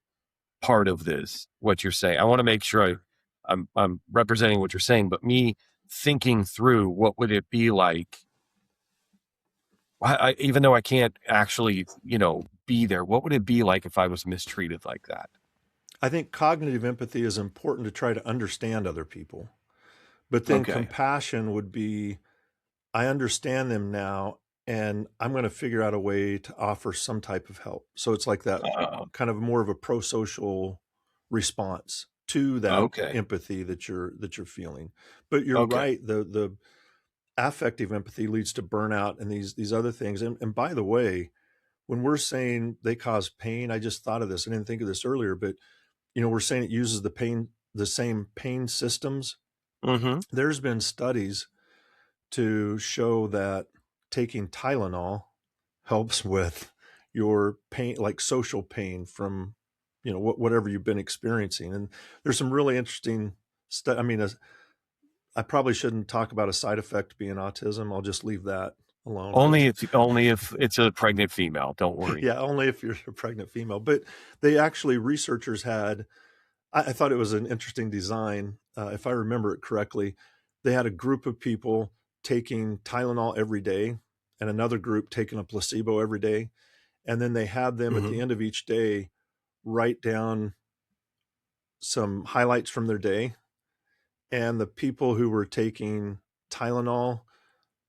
part of this, what you're saying, I want to make sure I'm representing what you're saying, but me thinking through what would it be like, even though I can't actually, be there, what would it be like if I was mistreated like that? I think cognitive empathy is important to try to understand other people. But then Okay. compassion would be, I understand them now, and I'm going to figure out a way to offer some type of help. So it's like that kind of more of a pro-social response to that Okay. empathy that you're feeling. But you're Okay. right, the affective empathy leads to burnout and these other things. And by the way, when we're saying they cause pain, I just thought of this. I didn't think of this earlier, but we're saying it uses the same pain systems. Mm-hmm. There's been studies to show that taking Tylenol helps with your pain, like social pain from, whatever you've been experiencing. And there's some really interesting stuff. I mean, I probably shouldn't talk about a side effect being autism. I'll just leave that alone. But Only if it's a pregnant female. Don't worry. yeah, only if you're a pregnant female. But they actually, researchers had, I thought it was an interesting design. If I remember it correctly, they had a group of people taking Tylenol every day and another group taking a placebo every day. And then they had them at the end of each day write down some highlights from their day. And the people who were taking Tylenol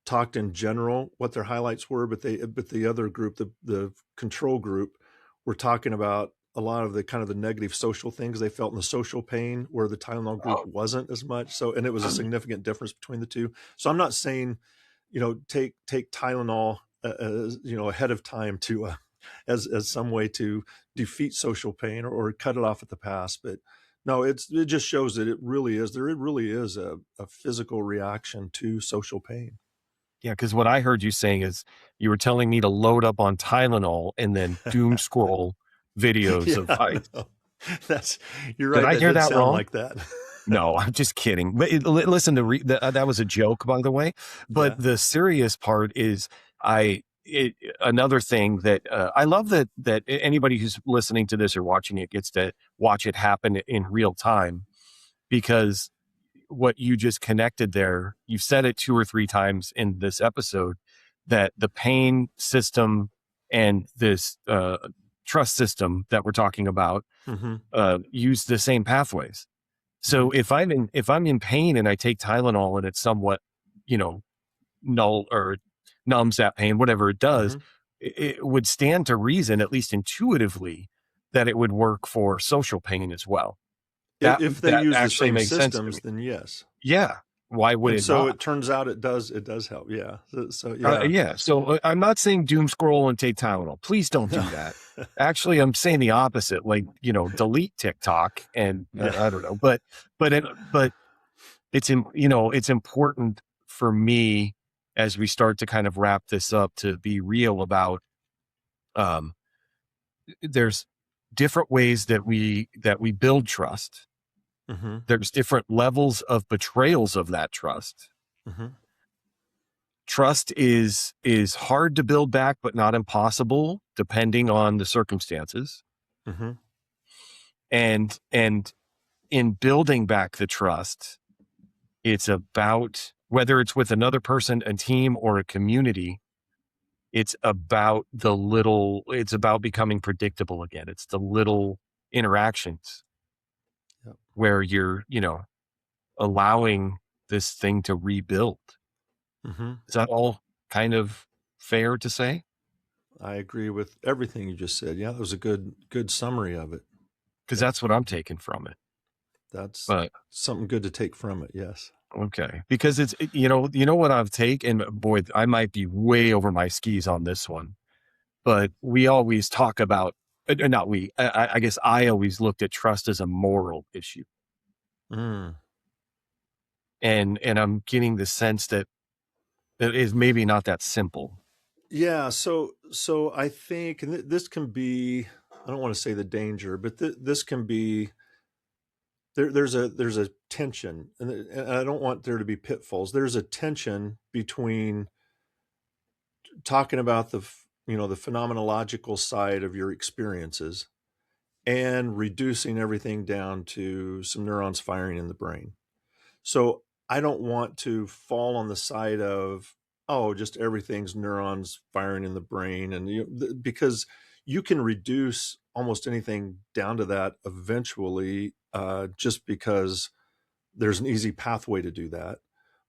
talked in general what their highlights were, but the other group, the control group, were talking about a lot of the kind of the negative social things they felt in the social pain, where the Tylenol group Oh, wasn't as much. So, and it was a significant difference between the two. So I'm not saying, take Tylenol, ahead of time to, as some way to defeat social pain or cut it off at the pass. But no, it just shows that it really is a physical reaction to social pain. yeah, because what I heard you saying is you were telling me to load up on Tylenol and then doom scroll videos of Yeah, ice. no, you're Did right. I That hear did that sound wrong? like that. No, I'm just kidding. But listen, that was a joke, by the way. Yeah. But the serious part is, another thing that I love that anybody who's listening to this or watching it gets to watch it happen in real time, because what you just connected there, you've said it 2 or 3 times in this episode, that the pain system and this trust system that we're talking about Mm-hmm. use the same pathways. So if I'm in pain and I take Tylenol and it's somewhat, null or numbs that pain, whatever it does, Mm-hmm. it would stand to reason, at least intuitively, that it would work for social pain as well. If they That use the actually same makes sense to me. systems, then yes. Yeah. Why would And it so not? it turns out it does help. Yeah. So yeah. Yeah. So I'm not saying doom scroll and take Tylenol. Please don't do No. that. Actually, I'm saying the opposite. Like, delete TikTok and Yeah. I don't know. But it's it's important for me, as we start to kind of wrap this up, to be real about there's different ways that we build trust. Mm-hmm. There's different levels of betrayals of that trust. Mm-hmm. Trust is hard to build back, but not impossible, depending on the circumstances. Mm-hmm. And in building back the trust, it's about, whether it's with another person, a team, or a community, It's about becoming predictable again. It's the little interactions Yep. where you're, allowing this thing to rebuild. Hmm. Is that all kind of fair to say? I agree with everything you just said. Yeah, that was a good summary of it. Because Yeah, that's what I'm taking from it. that's But something good to take from it. Yes. okay, because you know what I've taken. Boy, I might be way over my skis on this one, but we always talk about, not we. I guess I always looked at trust as a moral issue, Mm. and I'm getting the sense that it is maybe not that simple. Yeah. So I think, and this can be, I don't want to say the danger, but this can be, there's a tension, and I don't want there to be pitfalls. There's a tension between talking about the phenomenological side of your experiences and reducing everything down to some neurons firing in the brain. So I don't want to fall on the side of, oh, just everything's neurons firing in the brain, and because you can reduce almost anything down to that eventually, just because there's an easy pathway to do that.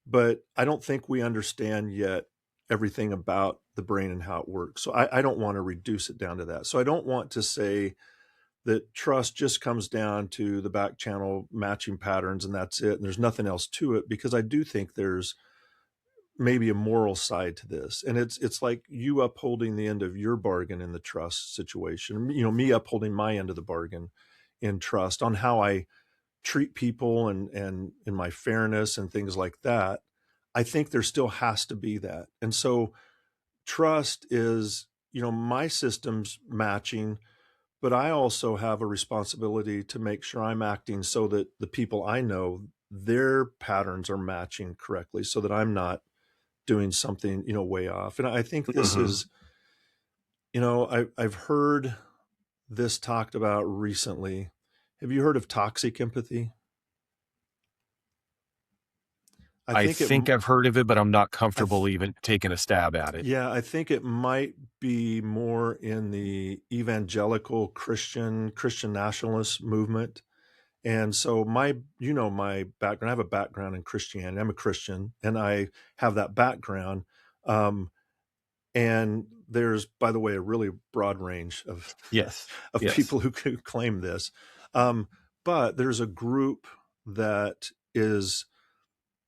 But I don't think we understand yet everything about the brain and how it works. So I don't want to reduce it down to that. So I don't want to say that trust just comes down to the back channel matching patterns and that's it. And there's nothing else to it, because I do think there's maybe a moral side to this. And it's like you upholding the end of your bargain in the trust situation, me upholding my end of the bargain in trust on how I treat people and in my fairness and things like that. I think there still has to be that. And so trust is, my system's matching, but I also have a responsibility to make sure I'm acting so that the people I know, their patterns are matching correctly, so that I'm not doing something, way off. And I think this Hmm. is, I've heard this talked about recently. Have you heard of toxic empathy? I I think it think I've heard of it, but I'm not I comfortable th- even taking a stab at it. Yeah, I think it might be more in the evangelical Christian nationalist movement. And so my background, I have a background in Christianity. I'm a Christian and I have that background. Um, and there's, by the way, a really broad range of Yes. of Yes. people who claim this. Um, but there's a group that is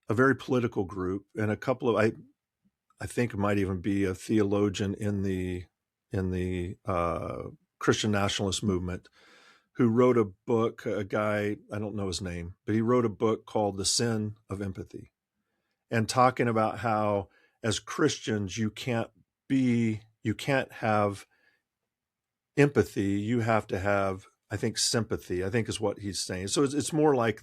a very political group, and a couple of I think it might even be a theologian in the Christian nationalist movement, who wrote a book. A guy, I don't know his name, but he wrote a book called "The Sin of Empathy," and talking about how as Christians you can't have empathy. You have to have, I think, sympathy, I think is what he's saying. So it's more like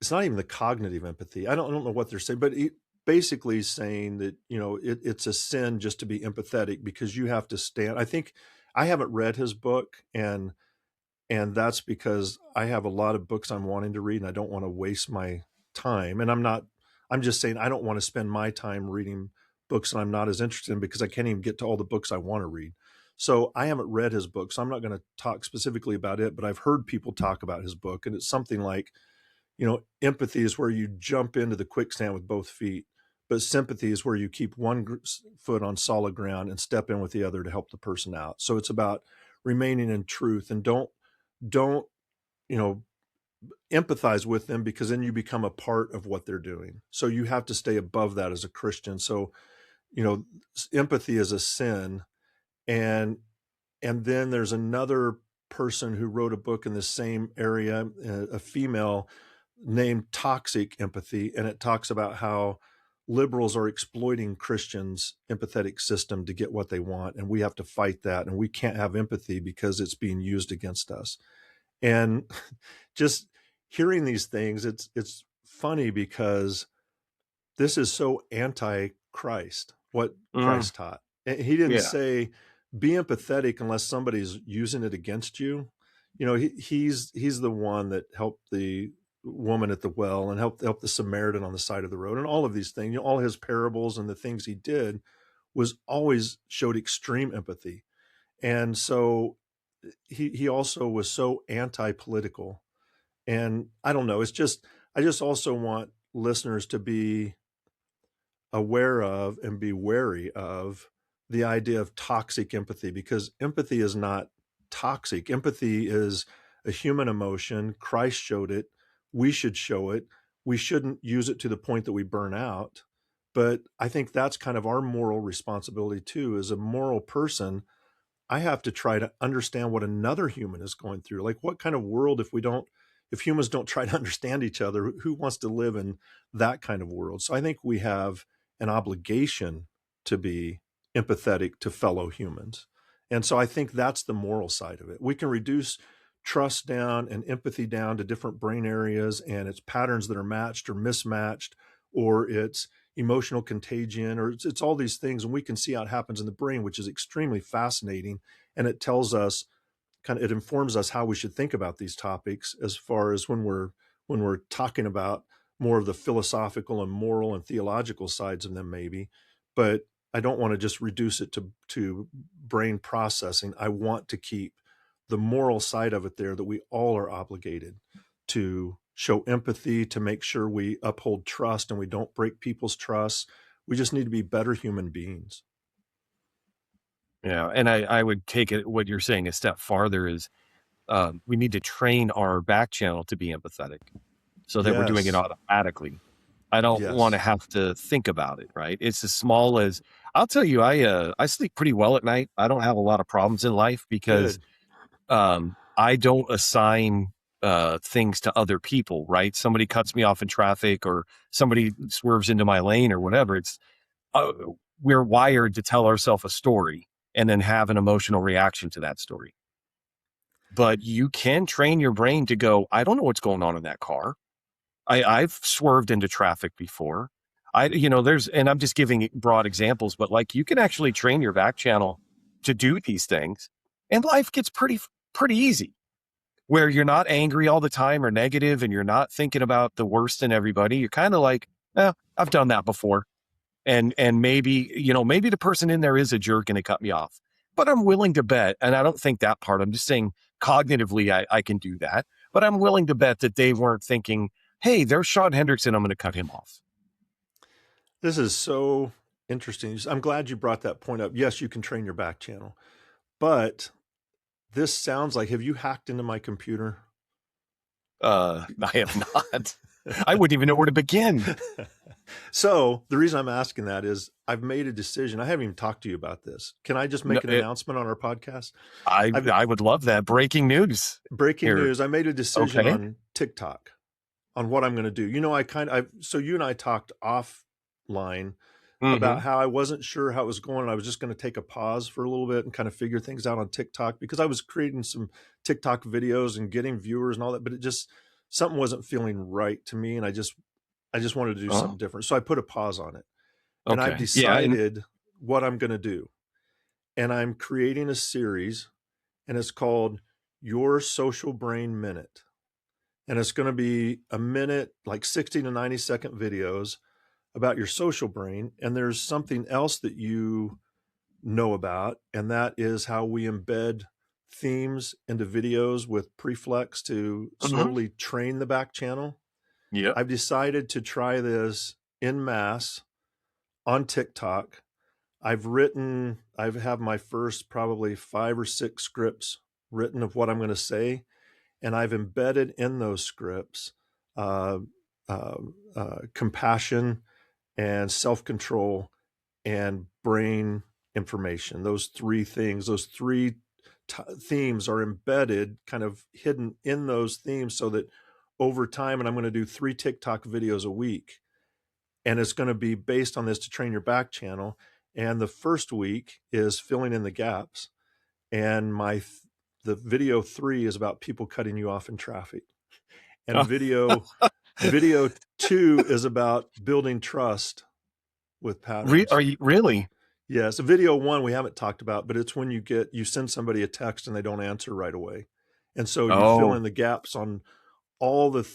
it's not even the cognitive empathy. I don't know what they're saying, but he basically is saying that, it's a sin just to be empathetic, because you have to stand. I think I haven't read his book, and that's because I have a lot of books I'm wanting to read and I don't want to waste my time. And I'm just saying I don't want to spend my time reading books that I'm not as interested in, because I can't even get to all the books I want to read. So I haven't read his book, so I'm not going to talk specifically about it, but I've heard people talk about his book, and it's something like, empathy is where you jump into the quicksand with both feet, but sympathy is where you keep one foot on solid ground and step in with the other to help the person out. So it's about remaining in truth, and don't, you know, empathize with them, because then you become a part of what they're doing. So you have to stay above that as a Christian. So, empathy is a sin. And then there's another person who wrote a book in the same area, a female, named Toxic Empathy, and it talks about how liberals are exploiting Christians' empathetic system to get what they want, and we have to fight that, and we can't have empathy because it's being used against us. And just hearing these things, it's funny, because this is so anti-Christ, what Mm, Christ taught. And he didn't yeah. say be empathetic unless somebody's using it against you. He's the one that helped the woman at the well, and helped the Samaritan on the side of the road, and all of these things. All his parables and the things he did was always showed extreme empathy. And so he also was so anti-political. And I don't know, I just also want listeners to be aware of and be wary of the idea of toxic empathy, because empathy is not toxic. Empathy is a human emotion. Christ showed it. We should show it. We shouldn't use it to the point that we burn out. But I think that's kind of our moral responsibility too. As a moral person, I have to try to understand what another human is going through. Like, what kind of world, if humans don't try to understand each other, who wants to live in that kind of world? So I think we have an obligation to be empathetic to fellow humans. And so I think that's the moral side of it. We can reduce trust down and empathy down to different brain areas, and it's patterns that are matched or mismatched, or it's emotional contagion, or it's all these things. And we can see how it happens in the brain, which is extremely fascinating. And it tells us, it informs us how we should think about these topics, as far as when we're talking about more of the philosophical and moral and theological sides of them, maybe. But I don't want to just reduce it to brain processing. I want to keep the moral side of it there, that we all are obligated to show empathy, to make sure we uphold trust and we don't break people's trust. We just need to be better human beings. Yeah. And I would take it, what you're saying, a step farther is we need to train our back channel to be empathetic so that we're doing it Yes. automatically. I don't Yes. want to have to think about it, right? It's as small as, I'll tell you, I sleep pretty well at night. I don't have a lot of problems in life because Good. I don't assign things to other people, right? Somebody cuts me off in traffic or somebody swerves into my lane or whatever. It's we're wired to tell ourselves a story and then have an emotional reaction to that story. But you can train your brain to go, I don't know what's going on in that car. I've swerved into traffic before. And I'm just giving broad examples, but like, you can actually train your back channel to do these things, and life gets pretty easy, where you're not angry all the time or negative, and you're not thinking about the worst in everybody. You're kind of like, I've done that before. And maybe the person in there is a jerk and they cut me off, but I'm willing to bet, and I don't think that part, I'm just saying cognitively, I can do that, but I'm willing to bet that they weren't thinking, hey, there's Sean Hendrickson, I'm going to cut him off. This is so interesting. I'm glad you brought that point up. Yes, you can train your back channel, but this sounds like, have you hacked into my computer? I have not. I wouldn't even know where to begin. So the reason I'm asking that is I've made a decision. I haven't even talked to you about this. Can I just make an announcement on our podcast? I would love that. Breaking news. Breaking news. I made a decision on TikTok on what I'm going to do. So you and I talked offline about how I wasn't sure how it was going. I was just going to take a pause for a little bit and kind of figure things out on TikTok, because I was creating some TikTok videos and getting viewers and all that, but something wasn't feeling right to me. And I just wanted to do something different. So I put a pause on it. And I've decided what I'm going to do. And I'm creating a series, and it's called Your Social Brain Minute. And it's going to be a minute, like 60 to 90-second videos about your social brain. And there's something else that you know about, and that is how we embed themes into videos with preflex to slowly train the back channel. Yeah, I've decided to try this en masse on TikTok. I have my first probably 5 or 6 scripts written of what I'm going to say, and I've embedded in those scripts compassion and self-control and brain information. Those 3 things, those 3 themes are embedded, kind of hidden in those themes, so that over time, and I'm going to do 3 TikTok videos a week, and it's going to be based on this to train your back channel. And the first week is filling in the gaps. And the video 3 is about people cutting you off in traffic. And video 2 is about building trust with patterns. Are you really? Yeah. So video 1 we haven't talked about, but it's when you send somebody a text and they don't answer right away. And so you fill in the gaps on all the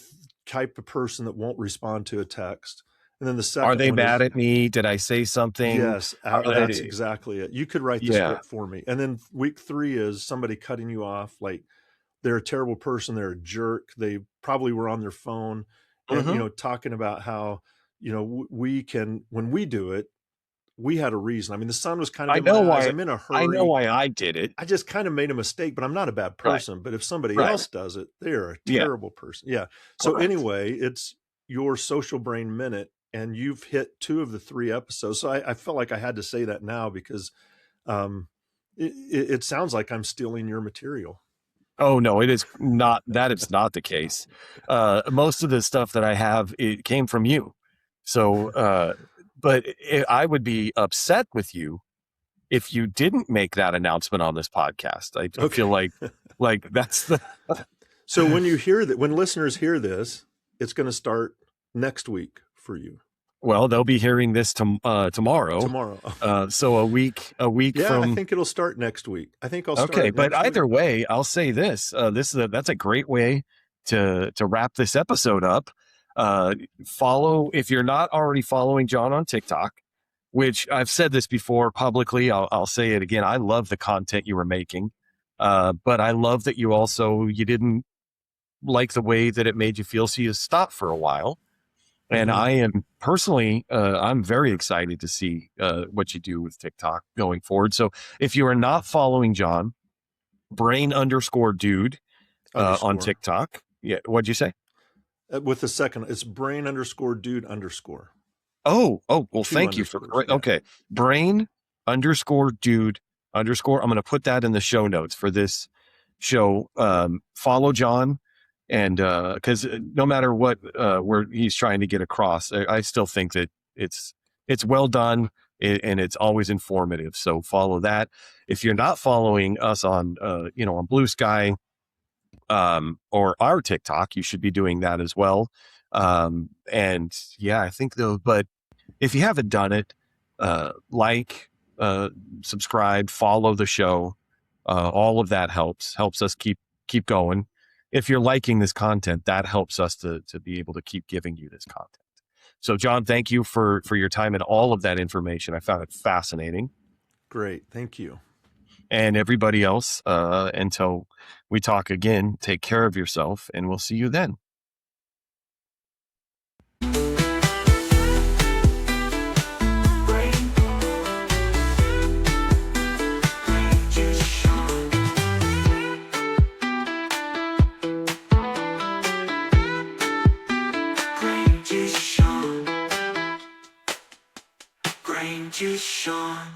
type of person that won't respond to a text. And then the Are second they one mad is, at me? Did I say something? yes, Are that's they, exactly it. You could write the yeah. script for me. And then week 3 is somebody cutting you off, like they're a terrible person, they're a jerk, they probably were on their phone, and Hmm. talking about how we can, when we do it, we had a reason. I mean, the sun was kind of I in my know eyes, why. I'm in a I know hurry, why I did it. I just kind of made a mistake, but I'm not a bad Right. person. But if somebody Right. else does it, they're a Yeah. terrible person. Yeah. So Correct. anyway, it's your Social Brain Minute, and you've hit 2 of the 3 episodes. So I felt like I had to say that now because um, it sounds like I'm stealing your material. Oh no, it is not. That is not the case. Most of the stuff that I have, it came from you. So, but I would be upset with you if you didn't make that announcement on this podcast. I Okay. feel like that's the. So when you hear that, when listeners hear this, it's going to start next week for you. Well, they'll be hearing this tomorrow. Tomorrow. So a week Yeah, from. I think it'll start next week. I think I'll start Okay, it but next either week. way, I'll say this: that's a great way to wrap this episode up. Follow, if you're not already following John on TikTok, which I've said this before publicly. I'll say it again. I love the content you were making, but I love that you didn't like the way that it made you feel, so you stopped for a while. And Mhm. I am personally, I'm very excited to see what you do with TikTok going forward. So if you are not following John, brain_dude on Underscore. TikTok. Yeah. What'd you say? With the second, it's brain_dude_. Oh, well, 2 thank you for, underscores. Yeah. okay. Brain_dude_. I'm going to put that in the show notes for this show. Follow John. And because no matter what where he's trying to get across, I still think that it's well done and it's always informative. So follow that. If you're not following us on on Blue Sky or our TikTok, you should be doing that as well. And yeah, I think though, but if you haven't done it, subscribe, follow the show. All of that helps us keep going. If you're liking this content, that helps us to be able to keep giving you this content. So John, thank you for your time and all of that information. I found it fascinating. Great. Thank you. And everybody else, until we talk again, take care of yourself and we'll see you then. Brain juice, Sean.